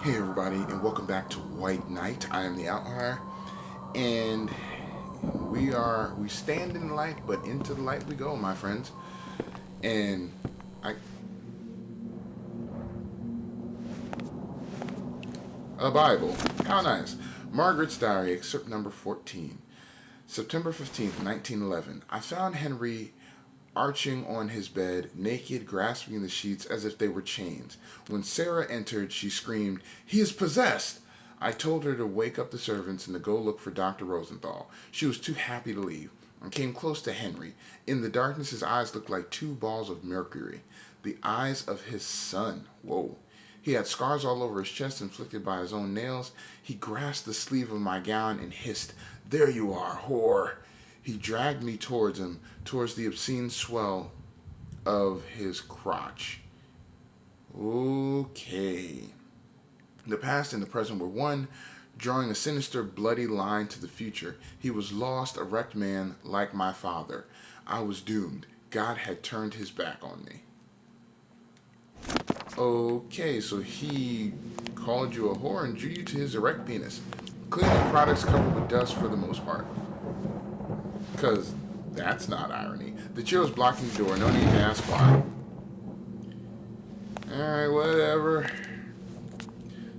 Hey everybody, and welcome back to White Knight. I am the Outlier, and we stand in the light, but into the light we go, my friends. And I a Bible, how nice. Margaret's Diary, excerpt number 14, September 15th, 1911. I found Henry arching on his bed, naked, grasping the sheets as if they were chains. When Sarah entered, she screamed, "He is possessed!" I told her to wake up the servants and to go look for Dr. Rosenthal. She was too happy to leave and came close to Henry. In the darkness, his eyes looked like two balls of mercury. The eyes of his son. Whoa. He had scars all over his chest inflicted by his own nails. He grasped the sleeve of my gown and hissed, "There you are, whore." He dragged me towards him, towards the obscene swell of his crotch. Okay. The past and the present were one, drawing a sinister, bloody line to the future. He was lost, a wrecked man like my father. I was doomed. God had turned his back on me. Okay, so he called you a whore and drew you to his erect penis. Cleaning products covered with dust for the most part. Because that's not irony. The chair was blocking the door. No need to ask why. Alright, whatever.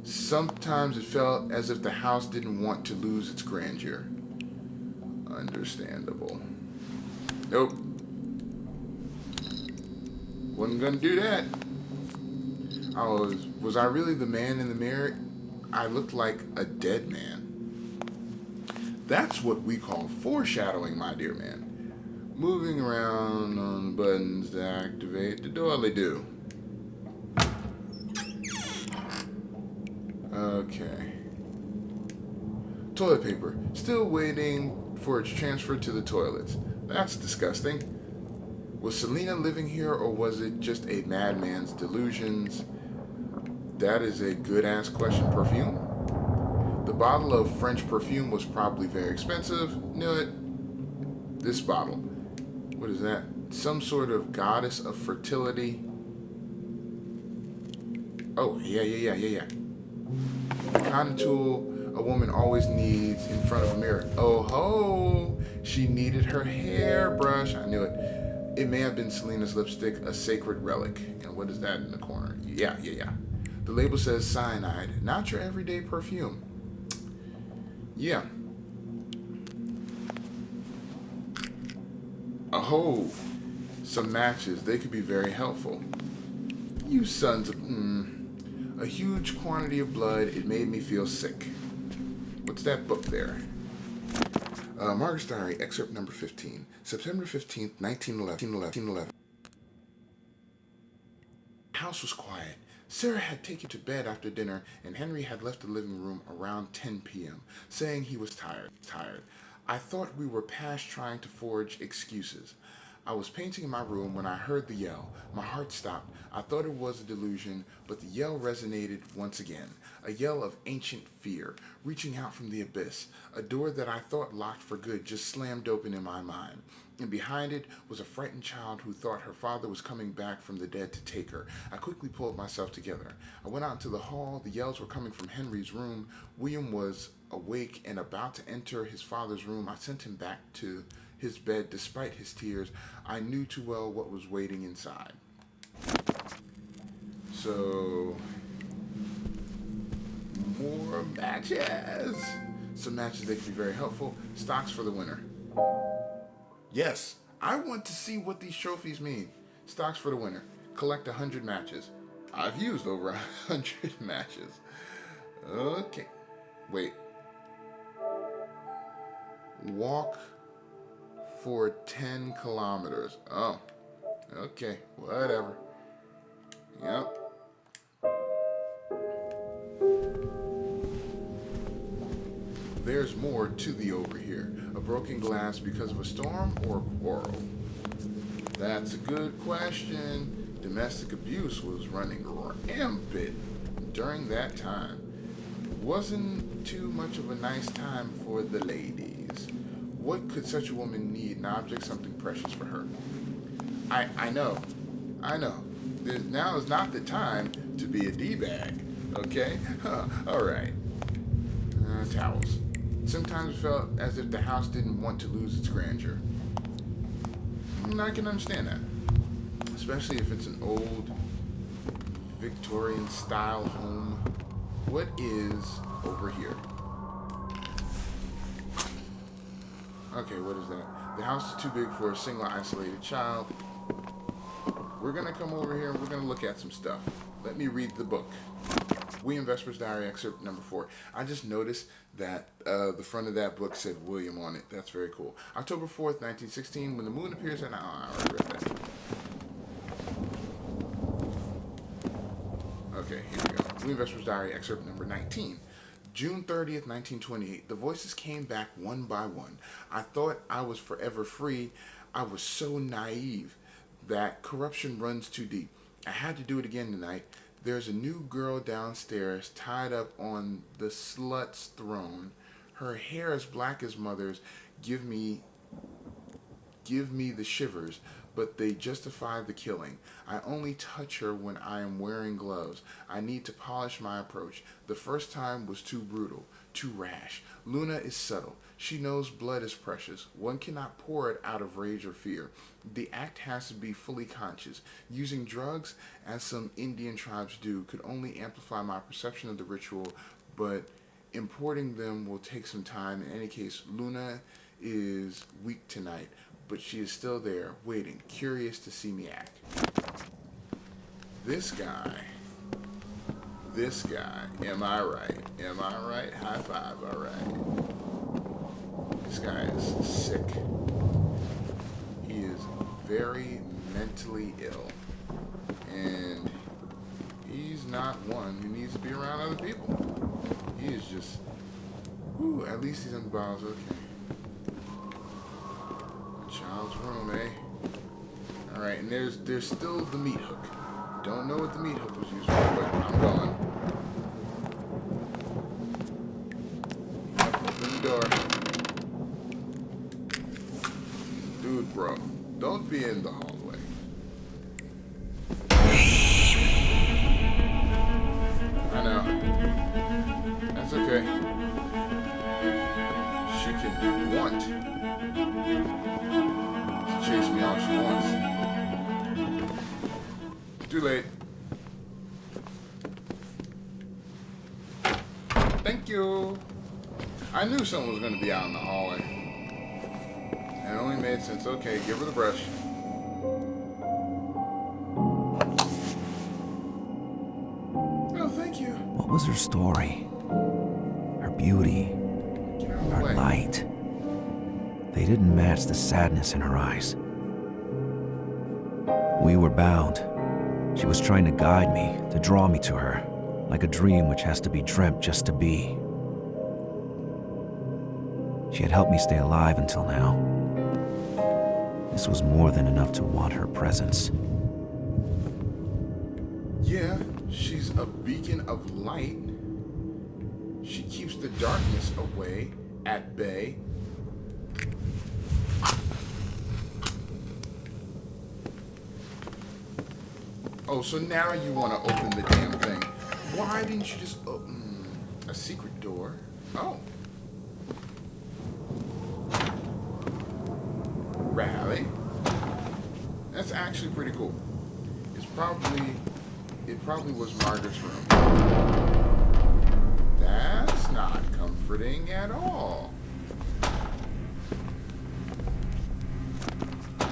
Sometimes it felt as if the house didn't want to lose its grandeur. Understandable. Nope. Wasn't gonna do that. Was I really the man in the mirror? I looked like a dead man. That's what we call foreshadowing, my dear man. Moving around on buttons to activate the doily-do. Okay. Toilet paper. Still waiting for its transfer to the toilets. That's disgusting. Was Selena living here, or was it just a madman's delusions? That is a good-ass question. Perfume? The bottle of French perfume was probably very expensive. Knew it. This bottle. What is that? Some sort of goddess of fertility. Oh, yeah. The kind of tool a woman always needs in front of a mirror. Oh ho! She needed her hairbrush. I knew it. It may have been Selena's lipstick, a sacred relic. And what is that in the corner? Yeah. The label says cyanide, not your everyday perfume. Yeah. Oh, some matches. They could be very helpful. You sons of... A huge quantity of blood. It made me feel sick. What's that book there? Margaret's Diary, excerpt number 15. September 15th, 1911. The house was quiet. Sarah had taken to bed after dinner, and Henry had left the living room around 10 p.m., saying he was tired. I thought we were past trying to forge excuses. I was painting in my room when I heard the yell. My heart stopped. I thought it was a delusion, but the yell resonated once again. A yell of ancient fear, reaching out from the abyss. A door that I thought locked for good just slammed open in my mind. And behind it was a frightened child who thought her father was coming back from the dead to take her. I quickly pulled myself together. I went out into the hall. The yells were coming from Henry's room. William was awake and about to enter his father's room. I sent him back to his bed despite his tears. I knew too well what was waiting inside. So, more matches. Some matches, they can be very helpful. Stocks for the winner. Yes, I want to see what these trophies mean. Stocks for the winner. Collect 100 matches. I've used over 100 matches. Okay. Wait. Walk for 10 kilometers. Oh. Okay. Whatever. Yep. There's more to the over here. A broken glass because of a storm or a quarrel? That's a good question. Domestic abuse was running rampant during that time. Wasn't too much of a nice time for the ladies. What could such a woman need? An object, something precious for her. I know. Now is not the time to be a D-bag. Okay? Alright. Towels. Sometimes it felt as if the house didn't want to lose its grandeur. And I can understand that. Especially if it's an old Victorian style home. What is over here? Okay, what is that? The house is too big for a single isolated child. We're gonna come over here and we're gonna look at some stuff. Let me read the book. William Vesper's Diary, excerpt number 4. I just noticed that the front of that book said William on it. That's very cool. October 4th, 1916, when the moon appears at... I already read that. Okay, here we go. William Vesper's Diary, excerpt number 19. June 30th, 1928. The voices came back one by one. I thought I was forever free. I was so naive. That corruption runs too deep. I had to do it again tonight. There's a new girl downstairs tied up on the slut's throne. Her hair as black as mother's. Give me the shivers, but they justify the killing. I only touch her when I am wearing gloves. I need to polish my approach. The first time was too brutal, too rash. Luna is subtle. She knows blood is precious. One cannot pour it out of rage or fear. The act has to be fully conscious. Using drugs, as some Indian tribes do, could only amplify my perception of the ritual, but importing them will take some time. In any case, Luna is weak tonight, but she is still there, waiting, curious to see me act. This guy, am I right? Am I right? High five, all right. This guy is sick. He is very mentally ill. And he's not one who needs to be around other people. He is just, at least he's in the bottles, okay. A child's room, eh? Alright, and there's still the meat hook. Don't know what the meat hook was used for, but I'm going. Open the door. Dude, bro, don't be in the hallway. I know. That's okay. She can want to chase me all she wants. Too late. Thank you. I knew someone was going to be out in the hallway. It only made sense. Okay, give her the brush. Oh, thank you. What was her story? Her beauty? Her light? They didn't match the sadness in her eyes. We were bound. She was trying to guide me, to draw me to her, like a dream which has to be dreamt just to be. She had helped me stay alive until now. This was more than enough to want her presence. Yeah, she's a beacon of light. She keeps the darkness away, at bay. Oh, so now you want to open the damn thing. Why didn't you just open a secret door? Oh. Rally. That's actually pretty cool. It probably was Margaret's room. That's not comforting at all.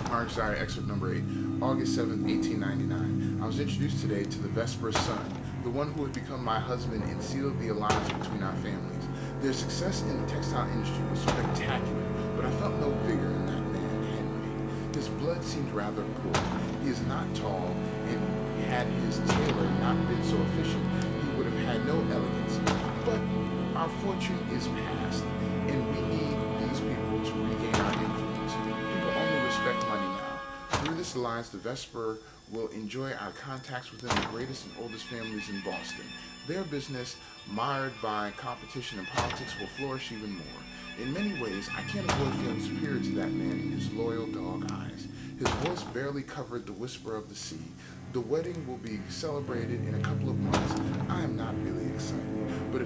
Margaret's Diary, excerpt number 8, August 7th, 1899. I was introduced today to the Vesper's son, the one who would become my husband and sealed the alliance between our families. Their success in the textile industry was spectacular, but I felt no vigor in that man, Henry. His blood seemed rather poor. He is not tall, and had his tailor not been so efficient, he would have had no elegance. But our fortune is past, and we need these people to regain our influence. People only respect money now. Through this alliance, the Vesper will enjoy our contacts within the greatest and oldest families in Boston. Their business, mired by competition and politics, will flourish even more. In many ways, I can't avoid feeling superior to that man in his loyal dog eyes. His voice barely covered the whisper of the sea. The wedding will be celebrated in a couple of months. I am not really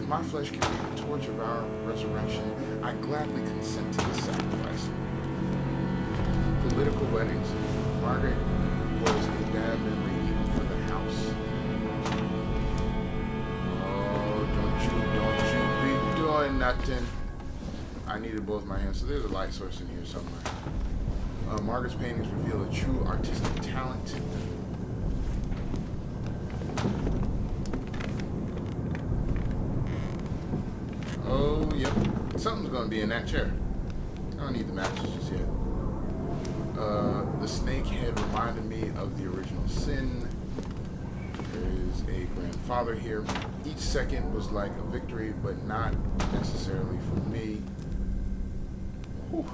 If my flesh can be the torch of our resurrection, I gladly consent to this sacrifice. Political weddings. Margaret was a bad memory even for the house. Oh, don't you be doing nothing. I needed both my hands, so there's a light source in here somewhere. Margaret's paintings reveal a true artistic talent. Oh, yep. Something's going to be in that chair. I don't need the matches just yet. The snake head reminded me of the original sin. There is a grandfather here. Each second was like a victory, but not necessarily for me. Whew.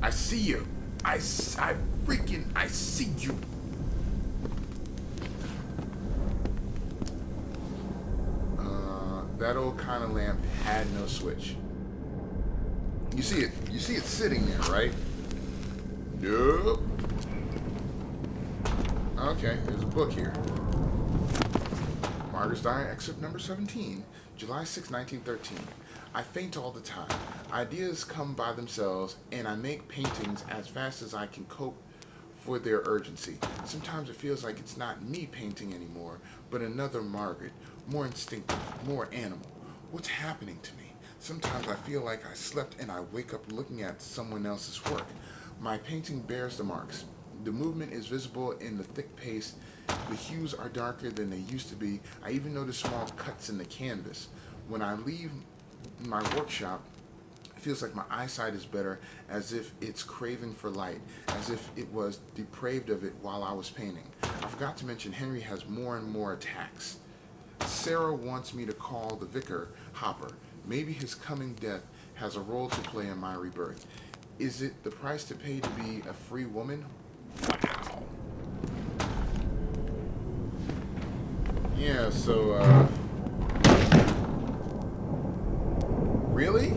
I see you. I see you. That old kind of lamp had no switch. You see it sitting there, right? Yup. Okay, there's a book here. Margaret's Diary, excerpt number 17, July 6, 1913. I faint all the time. Ideas come by themselves, and I make paintings as fast as I can cope for their urgency. Sometimes it feels like it's not me painting anymore, but another Margaret, more instinctive, more animal. What's happening to me? Sometimes I feel like I slept and I wake up looking at someone else's work. My painting bears the marks. The movement is visible in the thick paste. The hues are darker than they used to be. I even notice small cuts in the canvas. When I leave my workshop, it feels like my eyesight is better, as if it's craving for light, as if it was deprived of it while I was painting. I forgot to mention Henry has more and more attacks. Sarah wants me to call the vicar Hopper. Maybe his coming death has a role to play in my rebirth. Is it the price to pay to be a free woman? Wow. Yeah, so, really?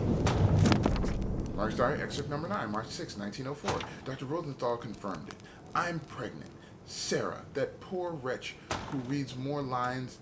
Margaret's Diary, excerpt number 9, March 6, 1904. Dr. Rosenthal confirmed it. I'm pregnant. Sarah, that poor wretch who reads more lines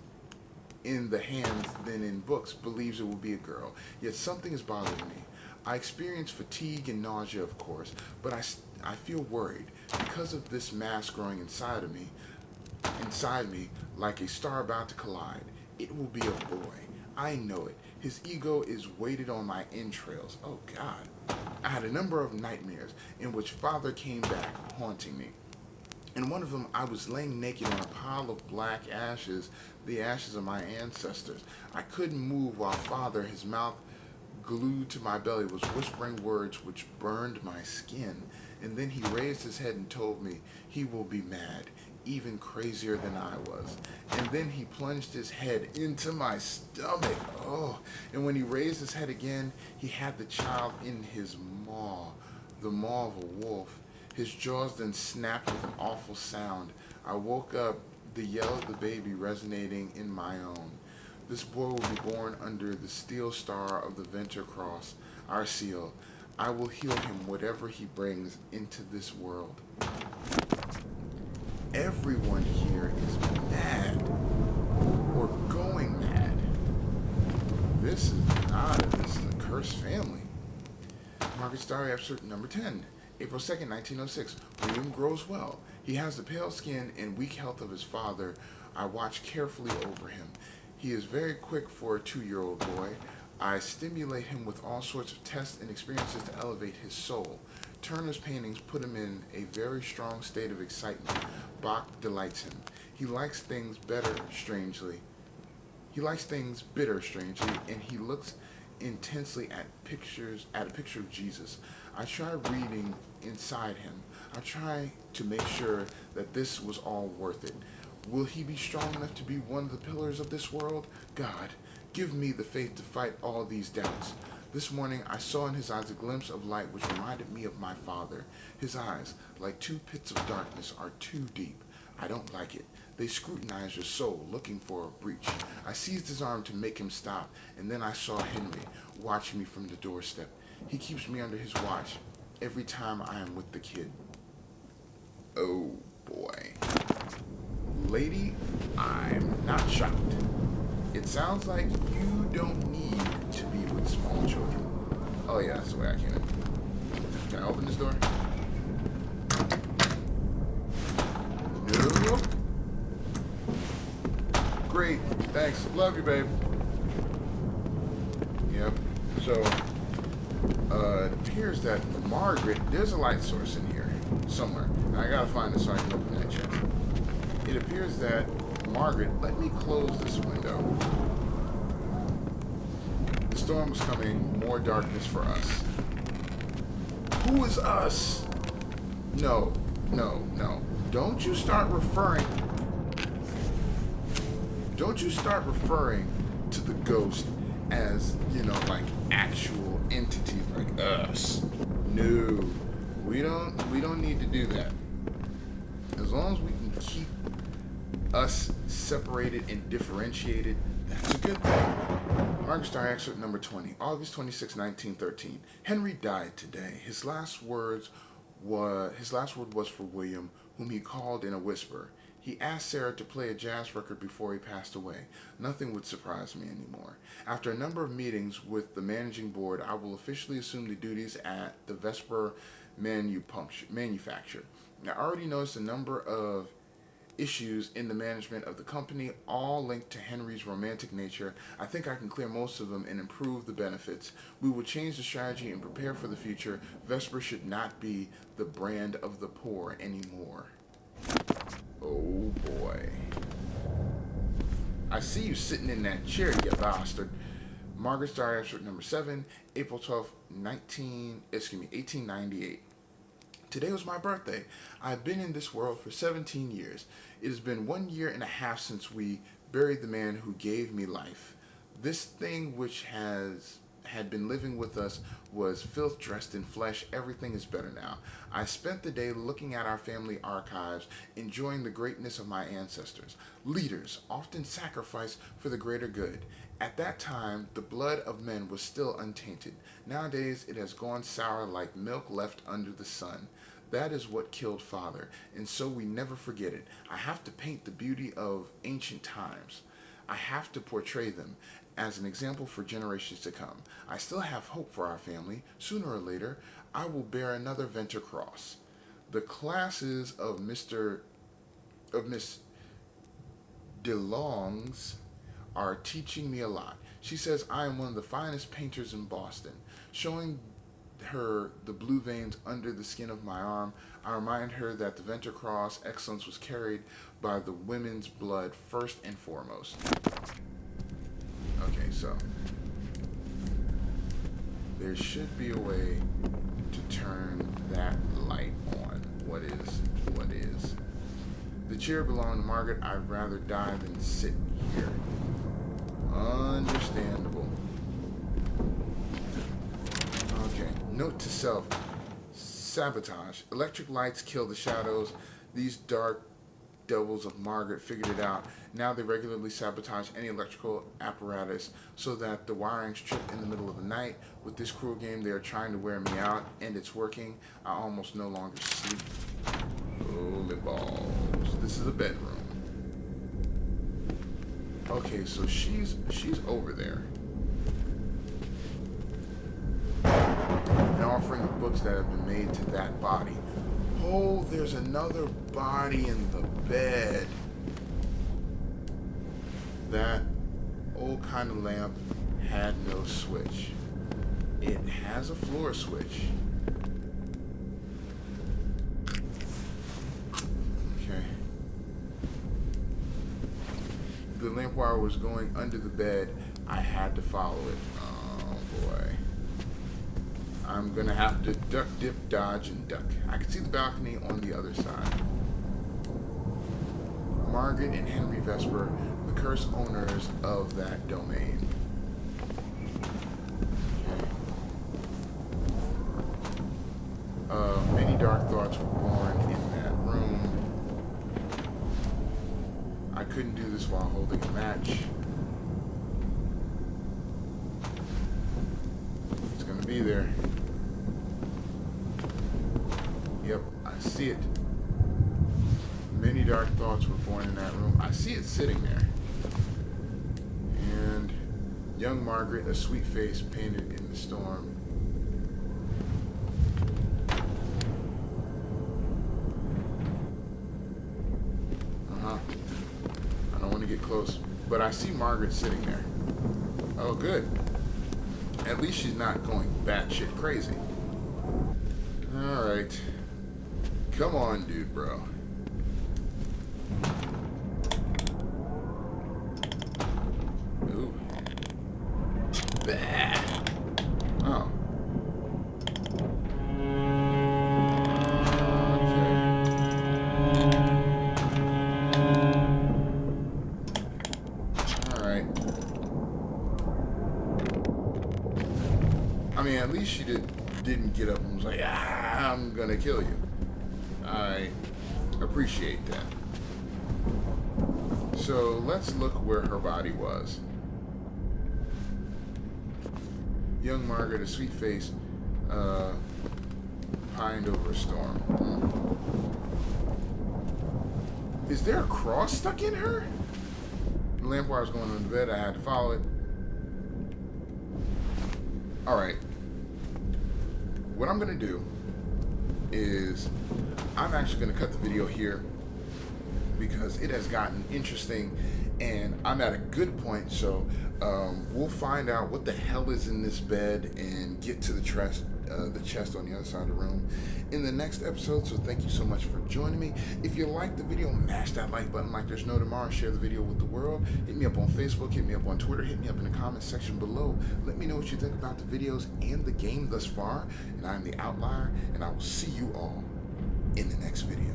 in the hands than in books, believes it will be a girl. Yet something is bothering me. I experience fatigue and nausea, of course, but I feel worried because of this mass growing inside me, like a star about to collide. It will be a boy. I know it. His ego is weighted on my entrails. Oh, God. I had a number of nightmares in which Father came back haunting me. In one of them, I was laying naked on a pile of black ashes, the ashes of my ancestors. I couldn't move while Father, his mouth glued to my belly, was whispering words which burned my skin. And then he raised his head and told me he will be mad, even crazier than I was. And then he plunged his head into my stomach. Oh, and when he raised his head again, he had the child in his maw, the maw of a wolf. His jaws then snapped with an awful sound. I woke up, the yell of the baby resonating in my own. This boy will be born under the steel star of the Venter Cross, our seal. I will heal him whatever he brings into this world. Everyone here is mad, or going mad. This is a cursed family. Margaret's Diary, excerpt number 10. April 2nd, 1906. William grows well. He has the pale skin and weak health of his father. I watch carefully over him. He is very quick for a 2-year-old boy. I stimulate him with all sorts of tests and experiences to elevate his soul. Turner's paintings put him in a very strong state of excitement. Bach delights him. He likes things bitter, strangely, and he looks intensely at a picture of Jesus. I try reading inside him. I try to make sure that this was all worth it. Will he be strong enough to be one of the pillars of this world? God, give me the faith to fight all these doubts. This morning I saw in his eyes a glimpse of light which reminded me of my father. His eyes, like 2 pits of darkness, are too deep. I don't like it. They scrutinize your soul, looking for a breach. I seized his arm to make him stop, and then I saw Henry watching me from the doorstep. He keeps me under his watch every time I am with the kid. Oh boy. Lady, I'm not shocked. It sounds like you don't need to be with small children. Oh yeah, that's the way I came in. Can I open this door? No. Great. Thanks. Love you, babe. Yep. So, it appears that Margaret, there's a light source in here somewhere. And I gotta find it so I can open that chest. It appears that Margaret, let me close this window. The storm was coming, more darkness for us. Who is us? No. Don't you start referring to the ghost as, like actual entities like us. No. We don't need to do that. As long as we can keep us separated and differentiated, that's a good thing. Margaret's Diary, excerpt number 20, August 26, 1913. Henry died today. His last word was for William, whom he called in a whisper. He asked Sarah to play a jazz record before he passed away. Nothing would surprise me anymore. After a number of meetings with the managing board, I will officially assume the duties at the Vesper manufacture. I already noticed a number of issues in the management of the company, all linked to Henry's romantic nature. I think I can clear most of them and improve the benefits. We will change the strategy and prepare for the future. Vesper should not be the brand of the poor anymore. Oh boy. I see you sitting in that chair, you bastard. Margaret's Diary, excerpt number 7, April 12th, 1898. Today was my birthday. I've been in this world for 17 years. It has been 1 year and a half since we buried the man who gave me life. This thing which had been living with us was filth dressed in flesh. Everything is better now. I spent the day looking at our family archives, enjoying the greatness of my ancestors. Leaders often sacrificed for the greater good. At that time, the blood of men was still untainted. Nowadays, it has gone sour like milk left under the sun. That is what killed father, and so we never forget it. I have to paint the beauty of ancient times. I have to portray them as an example for generations to come. I still have hope for our family. Sooner or later, I will bear another Venter cross. The classes of Miss DeLongs are teaching me a lot. She says I am one of the finest painters in Boston. Showing her the blue veins under the skin of my arm, I remind her that the Venter Cross excellence was carried by the women's blood first and foremost. Okay, so there should be a way to turn that light on. What is? The chair belonged to Margaret. I'd rather die than sit here. Understandable. Okay, note to self. Sabotage. Electric lights kill the shadows. These dark devils of Margaret figured it out. Now they regularly sabotage any electrical apparatus so that the wirings trip in the middle of the night. With this cruel game, they are trying to wear me out, and it's working. I almost no longer sleep. Holy balls. This is a bedroom. Okay, so she's over there. And offering the books that have been made to that body. Oh, there's another body in the bed. That old kind of lamp had no switch. It has a floor switch. Okay. The lamp wire was going under the bed. I had to follow it. Oh boy. I'm gonna have to duck, dip, dodge, and duck. I can see the balcony on the other side. Margaret and Henry Vesper, the cursed owners of that domain. Okay. Many dark thoughts were born in that room. I couldn't do this while holding a match. It's gonna be there. Yep, I see it. Many dark thoughts were born in that room. I see it sitting there. And Young Margaret, a sweet face painted in the storm. I don't want to get close, but I see Margaret sitting there. Oh, good. At least she's not going batshit crazy. Alright. Come on, dude, bro. Ooh. Bah. Oh. I mean, at least she didn't get up and was like, I'm gonna kill you. I appreciate that. So let's look where her body was. Young Margaret, a sweet face, pined over a storm. Is there a cross stuck in her? The lamp wire was going on the bed. I had to follow it. Alright. What I'm going to do is I'm actually going to cut the video here because it has gotten interesting and I'm at a good point. So we'll find out what the hell is in this bed and get to the chest on the other side of the room in the next episode. So thank you so much for joining me. If you liked the video, mash that like button like there's no tomorrow. Share the video with the world. Hit me up on Facebook, hit me up on Twitter, hit me up in the comment section below. Let me know what you think about the videos and the game thus far. And I'm the Outlier, and I will see you all in the next video.